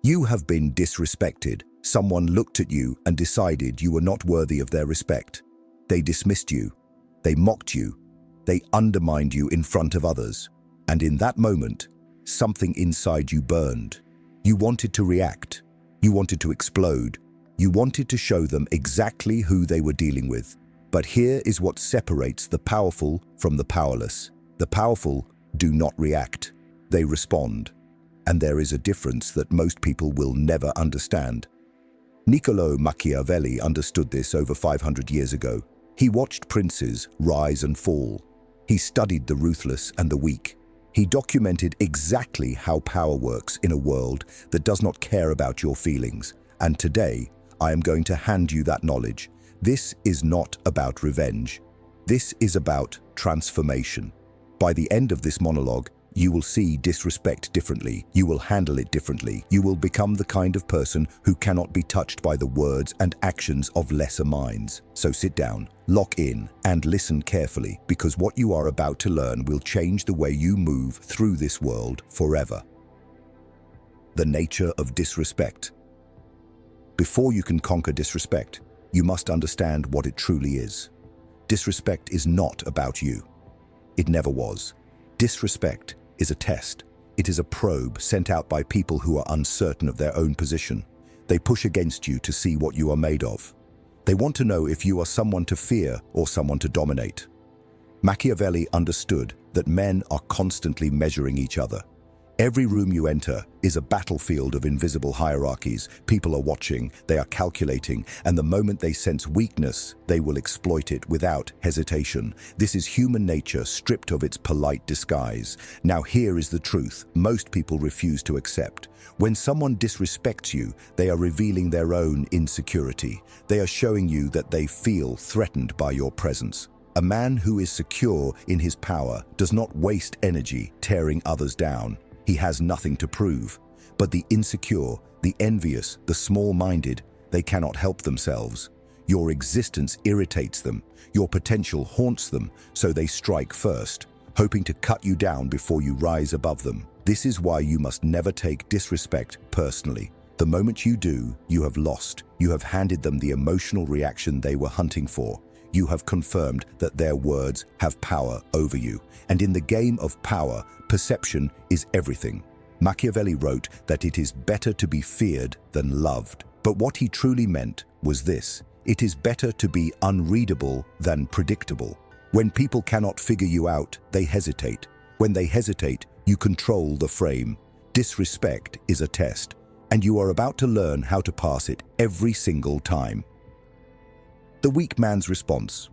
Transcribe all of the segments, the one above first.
You have been disrespected. Someone looked at you and decided you were not worthy of their respect. They dismissed you. They mocked you. They undermined you in front of others. And in that moment, something inside you burned. You wanted to react. You wanted to explode. You wanted to show them exactly who they were dealing with. But here is what separates the powerful from the powerless. The powerful do not react. They respond. And there is a difference that most people will never understand. Niccolò Machiavelli understood this over 500 years ago. He watched princes rise and fall. He studied the ruthless and the weak. He documented exactly how power works in a world that does not care about your feelings. And today, I am going to hand you that knowledge. This is not about revenge. This is about transformation. By the end of this monologue, you will see disrespect differently. You will handle it differently. You will become the kind of person who cannot be touched by the words and actions of lesser minds. So sit down, lock in, and listen carefully, because what you are about to learn will change the way you move through this world forever. The nature of disrespect. Before you can conquer disrespect, you must understand what it truly is. Disrespect is not about you. It never was. Disrespect is a test. It is a probe sent out by people who are uncertain of their own position. They push against you to see what you are made of. They want to know if you are someone to fear or someone to dominate. Machiavelli understood that men are constantly measuring each other. Every room you enter is a battlefield of invisible hierarchies. People are watching, they are calculating, and the moment they sense weakness, they will exploit it without hesitation. This is human nature stripped of its polite disguise. Now here is the truth most people refuse to accept. When someone disrespects you, they are revealing their own insecurity. They are showing you that they feel threatened by your presence. A man who is secure in his power does not waste energy tearing others down. He has nothing to prove. But the insecure, the envious, the small-minded, they cannot help themselves. Your existence irritates them. Your potential haunts them, so they strike first, hoping to cut you down before you rise above them. This is why you must never take disrespect personally. The moment you do, you have lost. You have handed them the emotional reaction they were hunting for. You have confirmed that their words have power over you. And in the game of power, perception is everything. Machiavelli wrote that it is better to be feared than loved. But what he truly meant was this: it is better to be unreadable than predictable. When people cannot figure you out, they hesitate. When they hesitate, you control the frame. Disrespect is a test, and you are about to learn how to pass it every single time. The weak man's response.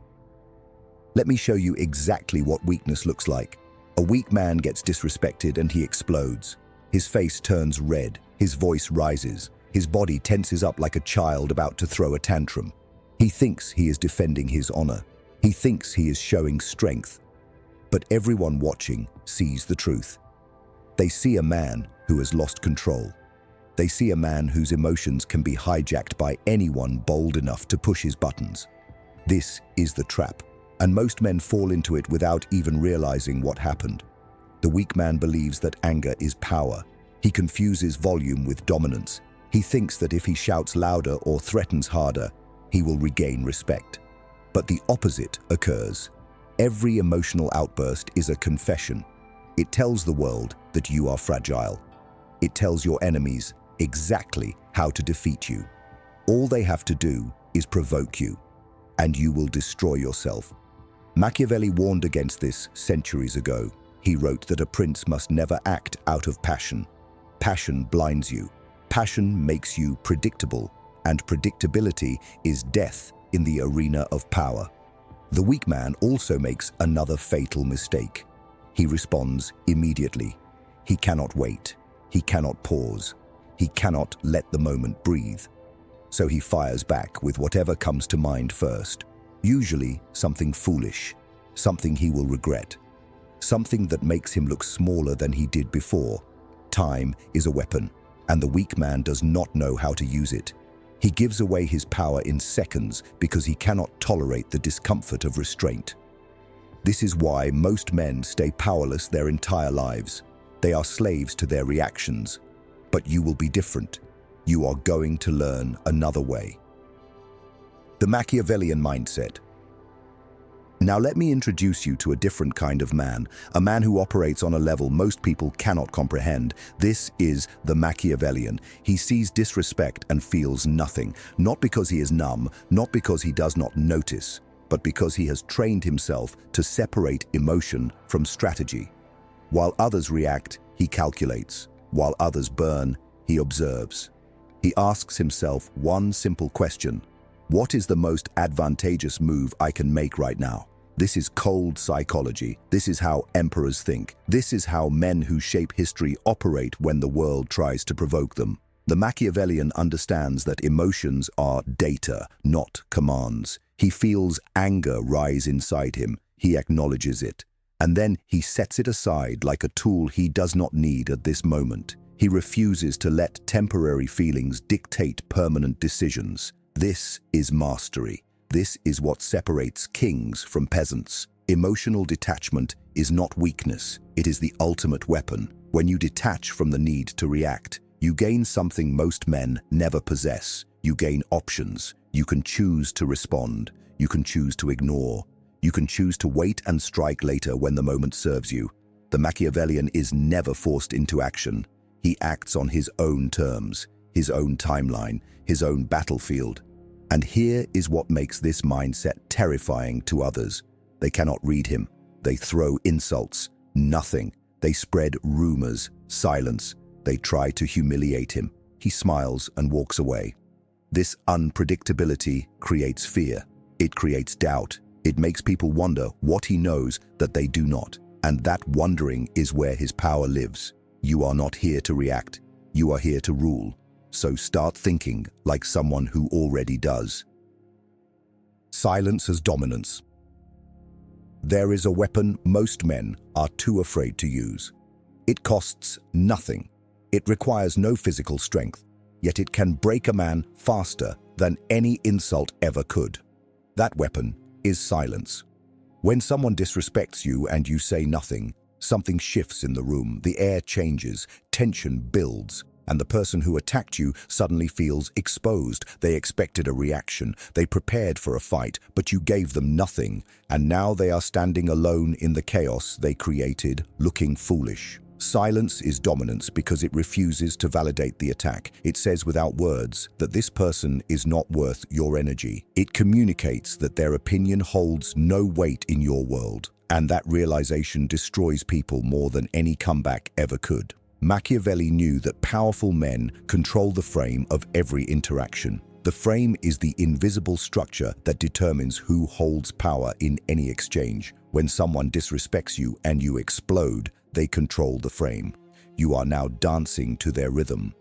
Let me show you exactly what weakness looks like. A weak man gets disrespected and he explodes. His face turns red, his voice rises, his body tenses up like a child about to throw a tantrum. He thinks he is defending his honor. He thinks he is showing strength. But everyone watching sees the truth. They see a man who has lost control. They see a man whose emotions can be hijacked by anyone bold enough to push his buttons. This is the trap, and most men fall into it without even realizing what happened. The weak man believes that anger is power. He confuses volume with dominance. He thinks that if he shouts louder or threatens harder, he will regain respect. But the opposite occurs. Every emotional outburst is a confession. It tells the world that you are fragile. It tells your enemies exactly how to defeat you. All they have to do is provoke you, and you will destroy yourself. Machiavelli warned against this centuries ago. He wrote that a prince must never act out of passion. Passion blinds you. Passion makes you predictable, and predictability is death in the arena of power. The weak man also makes another fatal mistake. He responds immediately. He cannot wait. He cannot pause. He cannot let the moment breathe. So he fires back with whatever comes to mind first. Usually something foolish, something he will regret, something that makes him look smaller than he did before. Time is a weapon, and the weak man does not know how to use it. He gives away his power in seconds because he cannot tolerate the discomfort of restraint. This is why most men stay powerless their entire lives. They are slaves to their reactions. but you will be different. You are going to learn another way. The Machiavellian mindset. Now let me introduce you to a different kind of man, a man who operates on a level most people cannot comprehend. This is the Machiavellian. He sees disrespect and feels nothing, not because he is numb, not because he does not notice, but because he has trained himself to separate emotion from strategy. While others react, he calculates. While others burn, he observes. He asks himself one simple question: what is the most advantageous move I can make right now? This is cold psychology. This is how emperors think. This is how men who shape history operate when the world tries to provoke them. The Machiavellian understands that emotions are data, not commands. He feels anger rise inside him. He acknowledges it. And then he sets it aside like a tool he does not need at this moment. He refuses to let temporary feelings dictate permanent decisions. This is mastery. This is what separates kings from peasants. Emotional detachment is not weakness. It is the ultimate weapon. When you detach from the need to react, you gain something most men never possess. You gain options. You can choose to respond. You can choose to ignore. You can choose to wait and strike later when the moment serves you. The Machiavellian is never forced into action. He acts on his own terms, his own timeline, his own battlefield. And here is what makes this mindset terrifying to others. They cannot read him. They throw insults. Nothing. They spread rumors, silence. They try to humiliate him. He smiles and walks away. This unpredictability creates fear. It creates doubt. It makes people wonder what he knows that they do not. And that wondering is where his power lives. You are not here to react. You are here to rule. So start thinking like someone who already does. Silence as dominance. There is a weapon most men are too afraid to use. It costs nothing. It requires no physical strength, yet it can break a man faster than any insult ever could. That weapon is silence. When someone disrespects you and you say nothing, something shifts in the room, the air changes, tension builds. And the person who attacked you suddenly feels exposed. They expected a reaction. They prepared for a fight, but you gave them nothing. And now they are standing alone in the chaos they created, looking foolish. Silence is dominance because it refuses to validate the attack. It says without words that this person is not worth your energy. It communicates that their opinion holds no weight in your world. And that realization destroys people more than any comeback ever could. Machiavelli knew that powerful men control the frame of every interaction. The frame is the invisible structure that determines who holds power in any exchange. When someone disrespects you and you explode, they control the frame. You are now dancing to their rhythm.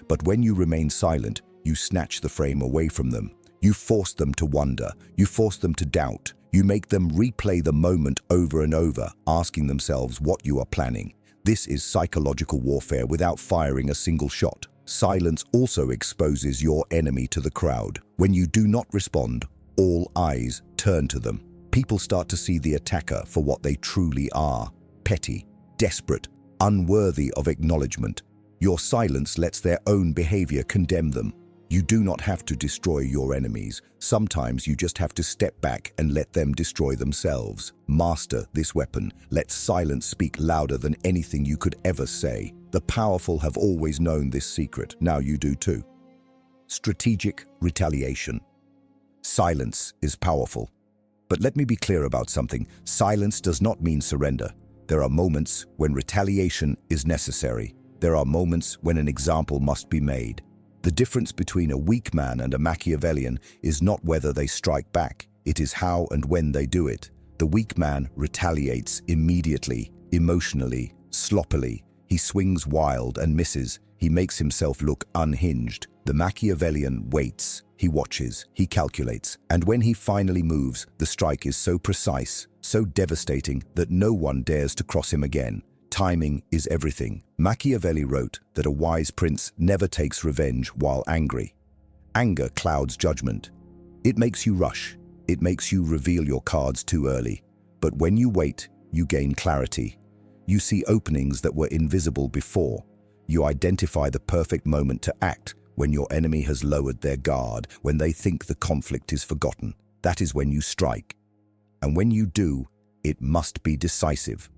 But when you remain silent, you snatch the frame away from them. You force them to wonder. You force them to doubt. You make them replay the moment over and over, asking themselves what you are planning. This is psychological warfare without firing a single shot. Silence also exposes your enemy to the crowd. When you do not respond, all eyes turn to them. People start to see the attacker for what they truly are: petty, desperate, unworthy of acknowledgement. Your silence lets their own behavior condemn them. You do not have to destroy your enemies. Sometimes you just have to step back and let them destroy themselves. Master this weapon. Let silence speak louder than anything you could ever say. The powerful have always known this secret. Now you do too. Strategic retaliation. Silence is powerful. But let me be clear about something. Silence does not mean surrender. There are moments when retaliation is necessary. There are moments when an example must be made. The difference between a weak man and a Machiavellian is not whether they strike back. It is how and when they do it. The weak man retaliates immediately, emotionally, sloppily. He swings wild and misses. He makes himself look unhinged. The Machiavellian waits. He watches. He calculates. And when he finally moves, the strike is so precise, so devastating that no one dares to cross him again. Timing is everything. Machiavelli wrote that a wise prince never takes revenge while angry. Anger clouds judgment. It makes you rush. It makes you reveal your cards too early. But when you wait, you gain clarity. You see openings that were invisible before. You identify the perfect moment to act when your enemy has lowered their guard, when they think the conflict is forgotten. That is when you strike. And when you do, it must be decisive.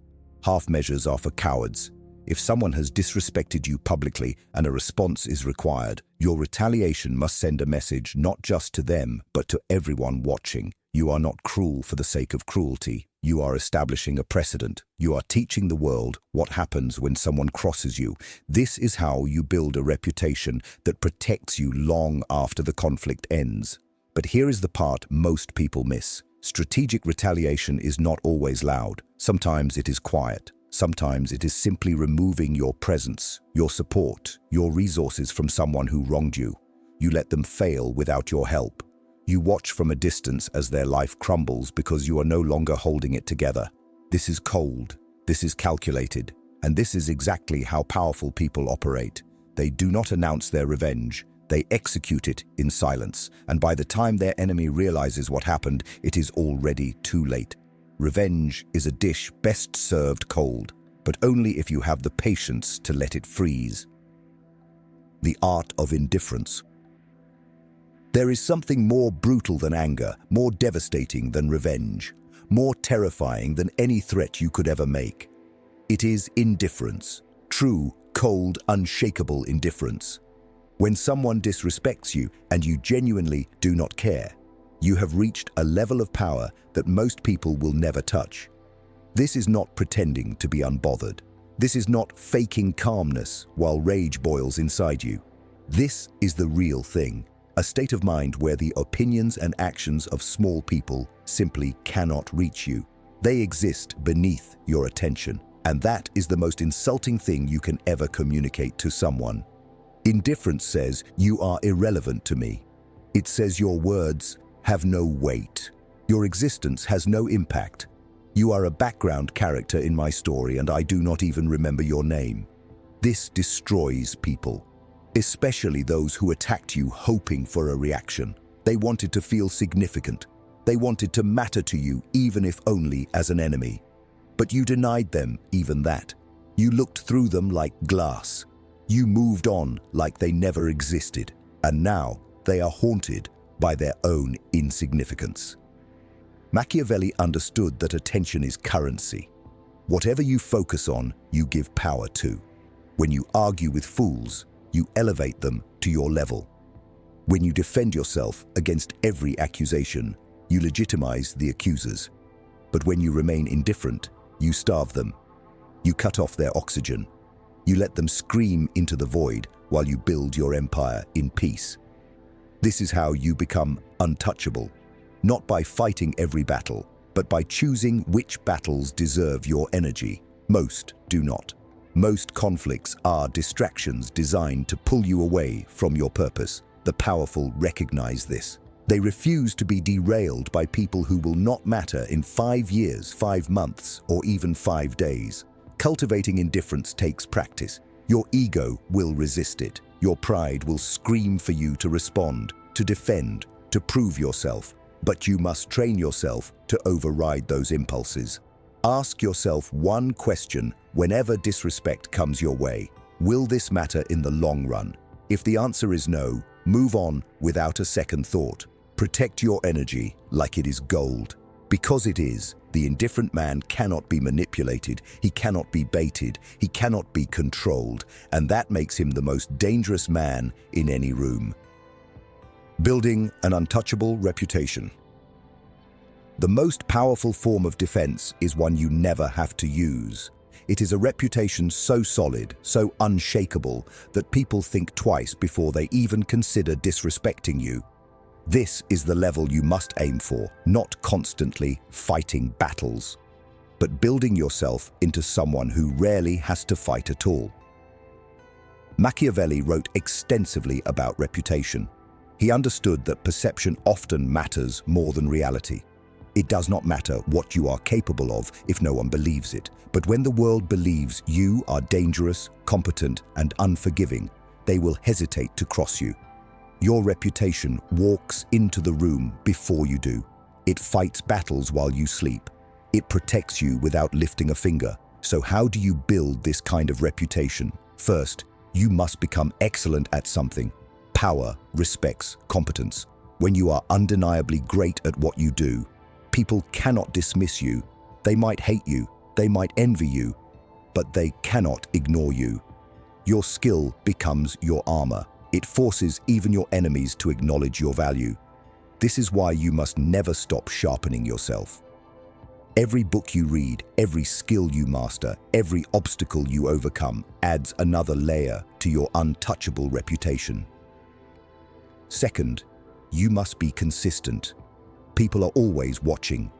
Half measures are for cowards. If someone has disrespected you publicly and a response is required, your retaliation must send a message not just to them, but to everyone watching. You are not cruel for the sake of cruelty. You are establishing a precedent. You are teaching the world what happens when someone crosses you. This is how you build a reputation that protects you long after the conflict ends. But here is the part most people miss. Strategic retaliation is not always loud. Sometimes it is quiet. Sometimes it is simply removing your presence, your support, your resources from someone who wronged you. You let them fail without your help. You watch from a distance as their life crumbles because you are no longer holding it together. This is cold, this is calculated, and this is exactly how powerful people operate. They do not announce their revenge, they execute it in silence, and by the time their enemy realizes what happened, it is already too late. Revenge is a dish best served cold, but only if you have the patience to let it freeze. The art of indifference. There is something more brutal than anger, more devastating than revenge, more terrifying than any threat you could ever make. It is indifference, true, cold, unshakable indifference. When someone disrespects you and you genuinely do not care, you have reached a level of power that most people will never touch. This is not pretending to be unbothered. This is not faking calmness while rage boils inside you. This is the real thing. A state of mind where the opinions and actions of small people simply cannot reach you. They exist beneath your attention, and that is the most insulting thing you can ever communicate to someone. Indifference says, "You are irrelevant to me." It says your words have no weight. Your existence has no impact. You are a background character in my story, and I do not even remember your name. This destroys people. Especially those who attacked you hoping for a reaction. They wanted to feel significant. They wanted to matter to you, even if only as an enemy. But you denied them even that. You looked through them like glass. You moved on like they never existed. And now they are haunted by their own insignificance. Machiavelli understood that attention is currency. Whatever you focus on, you give power to. When you argue with fools, you elevate them to your level. When you defend yourself against every accusation, you legitimize the accusers. But when you remain indifferent, you starve them. You cut off their oxygen. You let them scream into the void while you build your empire in peace. This is how you become untouchable, not by fighting every battle, but by choosing which battles deserve your energy. Most do not. Most conflicts are distractions designed to pull you away from your purpose. The powerful recognize this. They refuse to be derailed by people who will not matter in 5 years, 5 months, or even 5 days. Cultivating indifference takes practice. Your ego will resist it. Your pride will scream for you to respond, to defend, to prove yourself. But you must train yourself to override those impulses. Ask yourself one question whenever disrespect comes your way. Will this matter in the long run? If the answer is no, move on without a second thought. Protect your energy like it is gold. Because it is, the indifferent man cannot be manipulated, he cannot be baited, he cannot be controlled, and that makes him the most dangerous man in any room. Building an untouchable reputation. The most powerful form of defense is one you never have to use. It is a reputation so solid, so unshakable, that people think twice before they even consider disrespecting you. This is the level you must aim for, not constantly fighting battles, but building yourself into someone who rarely has to fight at all. Machiavelli wrote extensively about reputation. He understood that perception often matters more than reality. It does not matter what you are capable of if no one believes it, but when the world believes you are dangerous, competent, and unforgiving, they will hesitate to cross you. Your reputation walks into the room before you do. It fights battles while you sleep. It protects you without lifting a finger. So how do you build this kind of reputation? First, You must become excellent at something. Power respects competence. When you are undeniably great at what you do, people cannot dismiss you. They might hate you, they might envy you, but they cannot ignore you. Your skill becomes your armor. It forces even your enemies to acknowledge your value. This is why you must never stop sharpening yourself. Every book you read, every skill you master, every obstacle you overcome adds another layer to your untouchable reputation. Second, you must be consistent. People are always watching.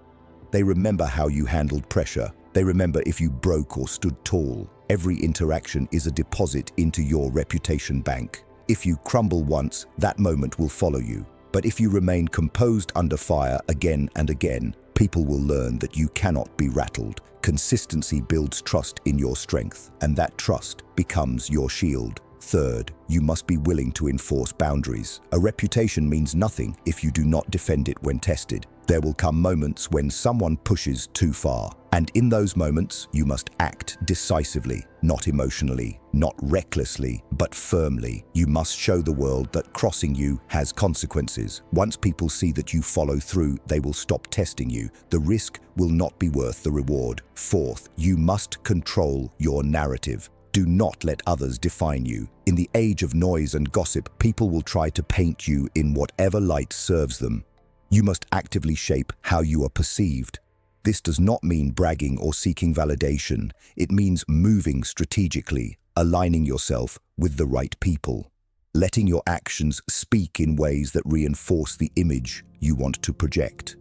They remember how you handled pressure. They remember if you broke or stood tall. Every interaction is a deposit into your reputation bank. If you crumble once, that moment will follow you. But if you remain composed under fire again and again, people will learn that you cannot be rattled. Consistency builds trust in your strength, and that trust becomes your shield. Third, you must be willing to enforce boundaries. A reputation means nothing if you do not defend it when tested. There will come moments when someone pushes too far, and in those moments, you must act decisively, not emotionally, not recklessly, but firmly. You must show the world that crossing you has consequences. Once people see that you follow through, they will stop testing you. The risk will not be worth the reward. Fourth, you must control your narrative. Do not let others define you. In the age of noise and gossip, people will try to paint you in whatever light serves them. You must actively shape how you are perceived. This does not mean bragging or seeking validation. It means moving strategically, aligning yourself with the right people, letting your actions speak in ways that reinforce the image you want to project.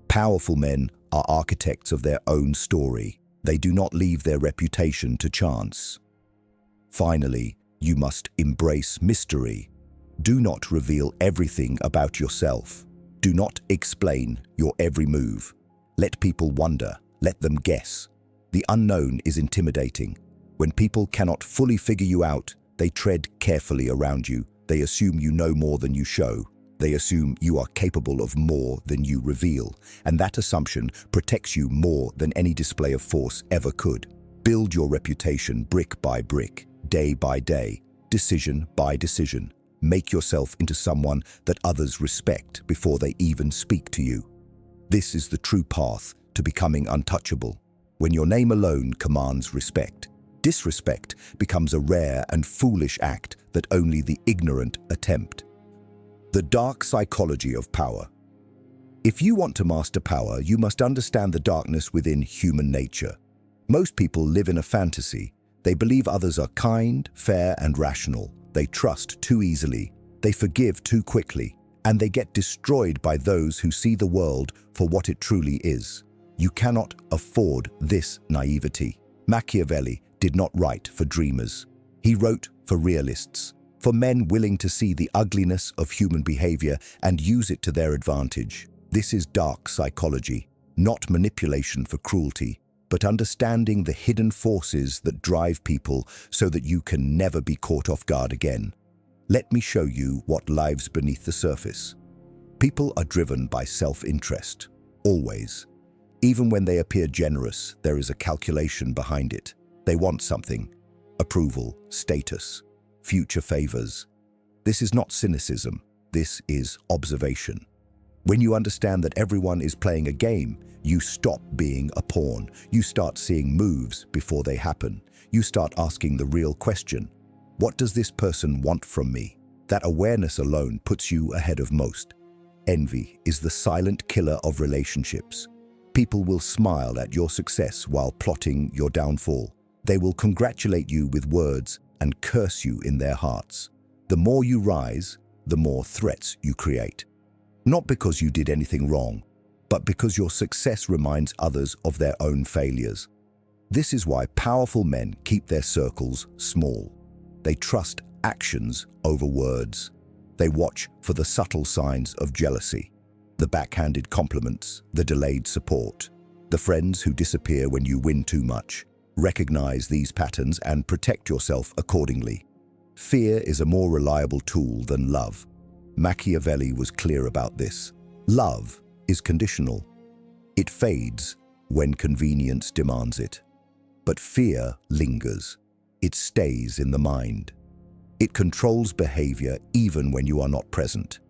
Powerful men are architects of their own story. They do not leave their reputation to chance. Finally, you must embrace mystery. Do not reveal everything about yourself. Do not explain your every move. Let people wonder, let them guess. The unknown is intimidating. When people cannot fully figure you out, they tread carefully around you. They assume you know more than you show. They assume you are capable of more than you reveal. And that assumption protects you more than any display of force ever could. Build your reputation brick by brick, day by day, decision by decision. Make yourself into someone that others respect before they even speak to you. This is the true path to becoming untouchable, when your name alone commands respect. Disrespect becomes a rare and foolish act that only the ignorant attempt. The dark psychology of power. If you want to master power, you must understand the darkness within human nature. Most people live in a fantasy. They believe others are kind, fair, and rational. They trust too easily, they forgive too quickly, and they get destroyed by those who see the world for what it truly is. You cannot afford this naivety. Machiavelli did not write for dreamers. He wrote for realists, for men willing to see the ugliness of human behavior and use it to their advantage. This is dark psychology, not manipulation for cruelty, but understanding the hidden forces that drive people so that you can never be caught off guard again. Let me show you what lies beneath the surface. People are driven by self-interest, always. Even when they appear generous, there is a calculation behind it. They want something: approval, status, future favors. This is not cynicism, this is observation. When you understand that everyone is playing a game, you stop being a pawn. You start seeing moves before they happen. You start asking the real question: what does this person want from me? That awareness alone puts you ahead of most. Envy is the silent killer of relationships. People will smile at your success while plotting your downfall. They will congratulate you with words and curse you in their hearts. The more you rise, the more threats you create. Not because you did anything wrong, but because your success reminds others of their own failures. This is why powerful men keep their circles small. They trust actions over words. They watch for the subtle signs of jealousy, the backhanded compliments, the delayed support, the friends who disappear when you win too much. Recognize these patterns and protect yourself accordingly. Fear is a more reliable tool than love. Machiavelli was clear about this. Love is conditional. It fades when convenience demands it. But fear lingers. It stays in the mind. It controls behavior even when you are not present.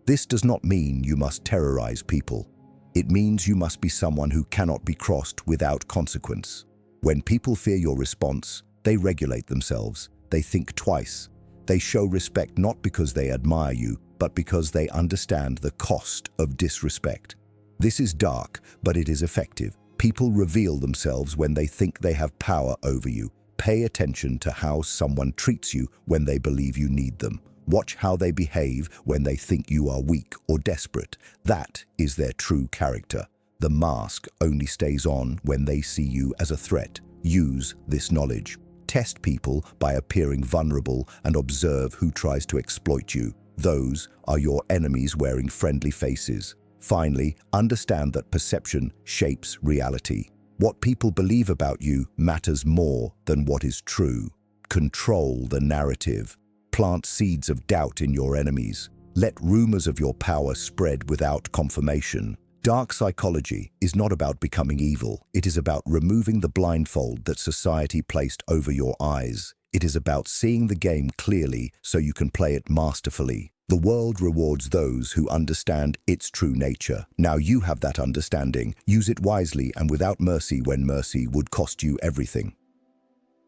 This does not mean you must terrorize people. It means you must be someone who cannot be crossed without consequence. When people fear your response, they regulate themselves. They think twice. They show respect not because they admire you, but because they understand the cost of disrespect. This is dark, but it is effective. People reveal themselves when they think they have power over you. Pay attention to how someone treats you when they believe you need them. Watch how they behave when they think you are weak or desperate. That is their true character. The mask only stays on when they see you as a threat. Use this knowledge. Test people by appearing vulnerable and observe who tries to exploit you. Those are your enemies wearing friendly faces. Finally, understand that perception shapes reality. What people believe about you matters more than what is true. Control the narrative. Plant seeds of doubt in your enemies. Let rumors of your power spread without confirmation. Dark psychology is not about becoming evil. It is about removing the blindfold that society placed over your eyes. It is about seeing the game clearly so you can play it masterfully. The world rewards those who understand its true nature. Now you have that understanding. Use it wisely and without mercy when mercy would cost you everything.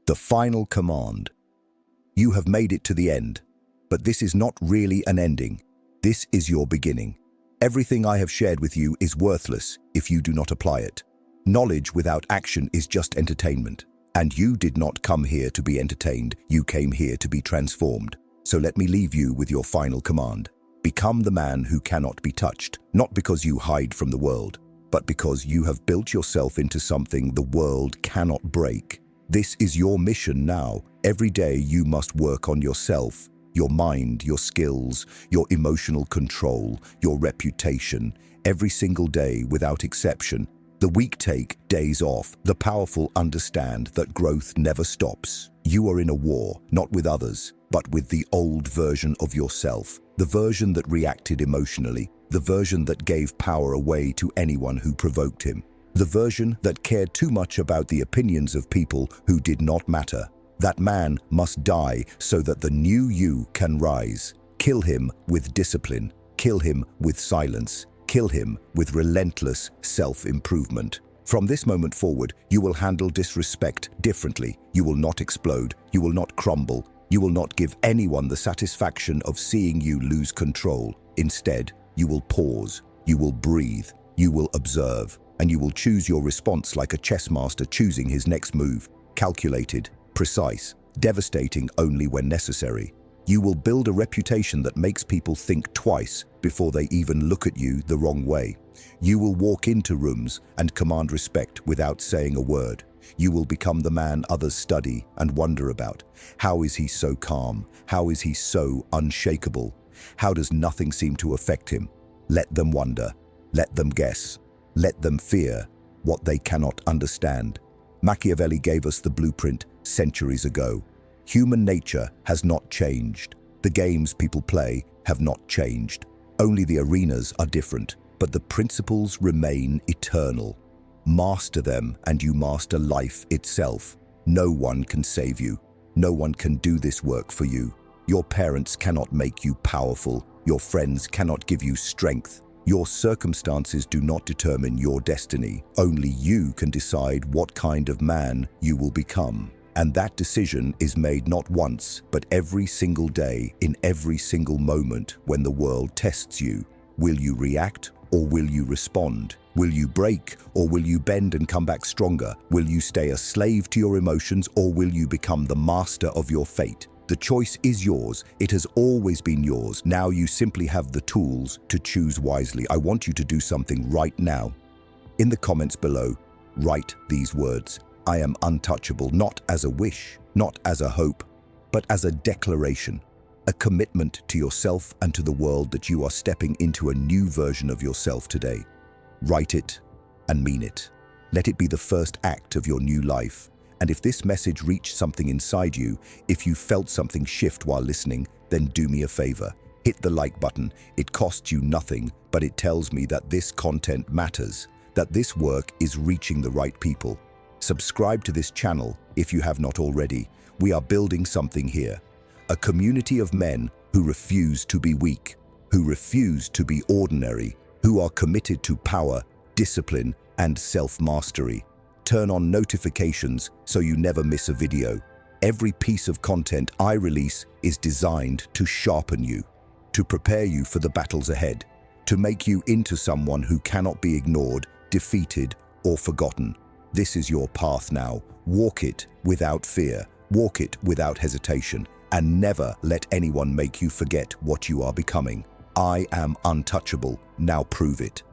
The final command. You have made it to the end, but this is not really an ending. This is your beginning. Everything I have shared with you is worthless if you do not apply it. Knowledge without action is just entertainment. And you did not come here to be entertained. You came here to be transformed. So let me leave you with your final command. Become the man who cannot be touched, not because you hide from the world, but because you have built yourself into something the world cannot break. This is your mission now. Every day you must work on yourself, your mind, your skills, your emotional control, your reputation. Every single day without exception. The weak take days off. The powerful understand that growth never stops. You are in a war, not with others, but with the old version of yourself. The version that reacted emotionally. The version that gave power away to anyone who provoked him. The version that cared too much about the opinions of people who did not matter. That man must die so that the new you can rise. Kill him with discipline. Kill him with silence. Kill him with relentless self-improvement. From this moment forward, you will handle disrespect differently. You will not explode. You will not crumble. You will not give anyone the satisfaction of seeing you lose control. Instead, you will pause. You will breathe. You will observe. And you will choose your response like a chess master choosing his next move. Calculated, precise, devastating only when necessary. You will build a reputation that makes people think twice before they even look at you the wrong way. You will walk into rooms and command respect without saying a word. You will become the man others study and wonder about. How is he so calm? How is he so unshakable? How does nothing seem to affect him? Let them wonder. Let them guess. Let them fear what they cannot understand. Machiavelli gave us the blueprint centuries ago. Human nature has not changed. The games people play have not changed. Only the arenas are different, but the principles remain eternal. Master them and you master life itself. No one can save you. No one can do this work for you. Your parents cannot make you powerful. Your friends cannot give you strength. Your circumstances do not determine your destiny. Only you can decide what kind of man you will become. And that decision is made not once, but every single day, in every single moment when the world tests you. Will you react or will you respond? Will you break or will you bend and come back stronger? Will you stay a slave to your emotions or will you become the master of your fate? The choice is yours. It has always been yours. Now you simply have the tools to choose wisely. I want you to do something right now. In the comments below, write these words. I am untouchable, not as a wish, not as a hope, but as a declaration, a commitment to yourself and to the world that you are stepping into a new version of yourself today. Write it and mean it. Let it be the first act of your new life. And if this message reached something inside you, if you felt something shift while listening, then do me a favor. Hit the like button. It costs you nothing, but it tells me that this content matters, that this work is reaching the right people. Subscribe to this channel if you have not already. We are building something here. A community of men who refuse to be weak, who refuse to be ordinary, who are committed to power, discipline, and self-mastery. Turn on notifications so you never miss a video. Every piece of content I release is designed to sharpen you, to prepare you for the battles ahead, to make you into someone who cannot be ignored, defeated, or forgotten. This is your path now. Walk it without fear, walk it without hesitation, and never let anyone make you forget what you are becoming. I am untouchable, now prove it.